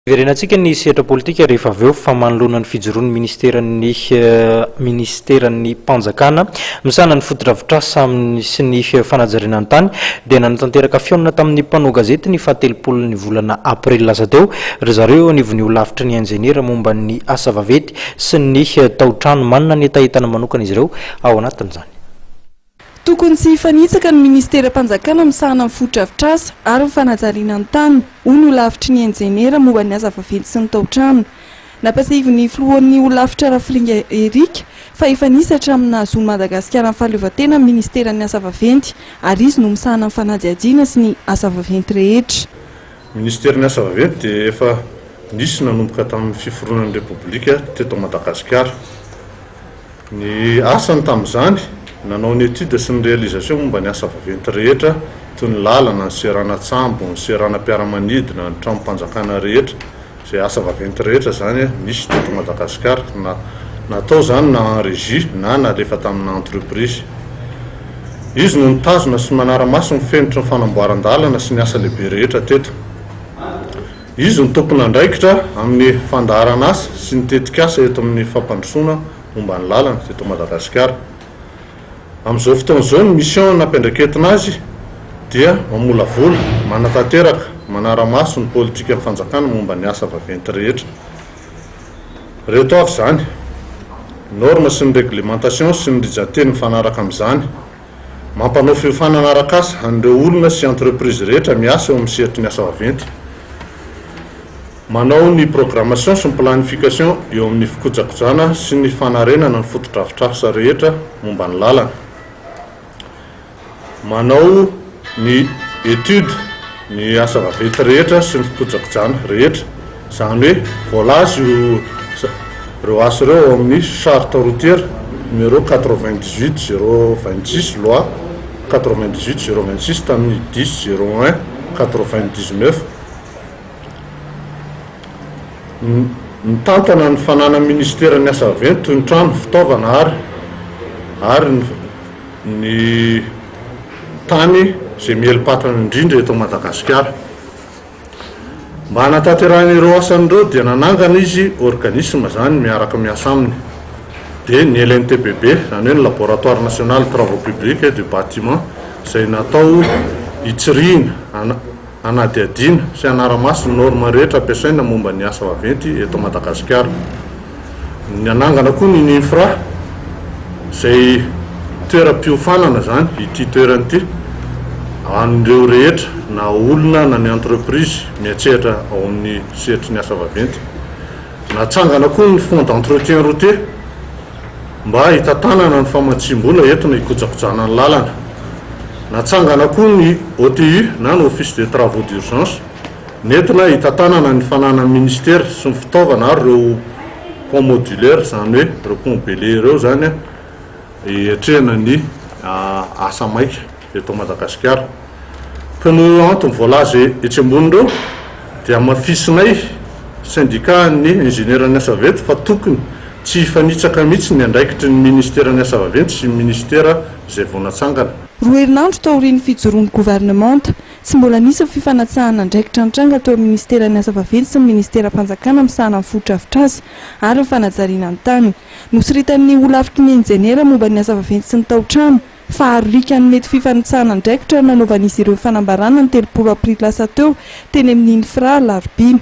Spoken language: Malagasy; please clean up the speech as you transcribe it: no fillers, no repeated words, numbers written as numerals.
Verenantsika ny sehatra politika rehefa avy eo fa manoloana ny fijoroan'ny ministeram-panjakana misahana ny foto-drafitrasa sy ny fanajariana tany dia nanatanteraka fihaonana tamin'ny mpanao gazety ny fahatelopolon'ny volana aprily lasa teo ry zareo nivony holafitry ny injeniera momba ny asa vaventy sy ny tao-trano manana ny etaetana manokana izy ireo ao anatin'izany. Tokony tsy hifanitsaka ny ministeram-panjakana misahana ny foto-drafitrasa ary ny fanajariana tany hoy ny holafitry ny injeniera momba ny asa vaventy sy ny tao-trano. Napasehiviny filohan'ny holafitra Aprily Erika fa hifanisatra amina azon'ny Madagasikara ny fahaleovantena ny ministeran'ny asa vaventy ary izy no misahana ny fanajariana sy ny asa vaventy rehetra. Ministeran'ny asa vaventy dia efa nisy nanomboka tamin'ny fiforonan'ny Repoblika teto Madagasikara. Ny asany tamin'izany nanao ny étude sy ny réalisation momba ny asa vaventy rehetra toy ny lalana, ny serana tsambo, ny serana mpiara-manidina, ny trano-mpanjakana rehetra, izay asa vaventy rehetra zany nisy teto Madagasikara natao zany na en régie na nalefa tamina entreprise. Izy no nitazona sy manara-maso ny fenitra ny fanamboaran-dalana sy ny asa lehibe rehetra teto. Izy no tompona andraikitra amin'ny fandaharana asa sy ny tetikasa eto amin'ny fampandrosoana momba ny lalana teto Madagasikara. Amin'izao fotoan'izao ny mission nampiandraketina azy dia mamolavola, manatanteraka, manara-maso ny politika ny fanjakana momba ny asa vaventy rehetra. Reheto avy zany, norme sy ny réglementation sy ny rijateny mifanaraka amin'izany, mampanao fihofanana araka-asa an'ireo olona sy entreprise rehetra miasa eo amin'ny sehatry ny asa vaventy. Manao ny programmation sy ny planification eo amin'ny fikojakojana sy ny fanarenana ny foto-drafitrasa rehetra momba ny lalana. Manao ny étude ny asa vaventy rehetra sy ny fikojakojana rehetra, zany hoe voalazy ireo asa ireo amin'ny charte routière numéro 98-026 loi 98-026 tamin'ny 10-01-99. Nitantana ny fanana ministeran'ny asa vaventy toy ny trano, fitaovana ary ny tany izay mielipatrana indrindra eto Madagasikara. Mba hanatanterahana asan'ireo dia nanangana izy organisme zany miaraka miasa aminy, dia ny LNTPB zany hoe ny laboratoire national travaux publics et du bâtiment izay natao hitsirihina, hanadiadiana sy hanara-maso ny norme rehetra ampiasaina momba ny asa vaventy eto Madagasikara. Nanangana koa ny infra izay toeram-piofanana zany ity toerana ity an'ireo rehetra na olona na ny entreprise miatsehatra ao amin'ny sehatry ny asa vaventy. Natsangana koa ny fond d'entretien routier mba hitantanana ny famatsim-bola entina hikojakojana ny lalana. Natsangana koa ny OTU na ny office de travaux d'urgence nentina hitantanana ny fanana ministère sy ny fitaovana ary ireo pont modulaire zany hoe ireo pont belé ireo zany hiatrehana ny asa maika eto Madagasikara. Pno antony voalaza etsy ambony ireo dia mafisinay syndicat ny ingenieur-ny asa vaventy fa tokony tsy hifanitsaka mihitsy ny andraikitry ny ministeran'ny asa vaventy sy ministera izay vao natsangana. Roa herinandro taorian'ny fijoroan'ny gouvernemanta tsy mbola nisy fifanatsahana andraikitra nitranga tao amin'ny ministeran'ny asa vaventy sy ny ministeram-panjakana misahana ny foto-drafitrasa ary ny fanajariana tany. Nosiritan'ny holafitry ny injeniera momba ny asa vaventy sy ny tao-trano fa arika ny mety fifanitsahana andraikitra nanaovan'izy ireo fanambarana ny 30 aprily lasa teo teny amin'ny infra larobia.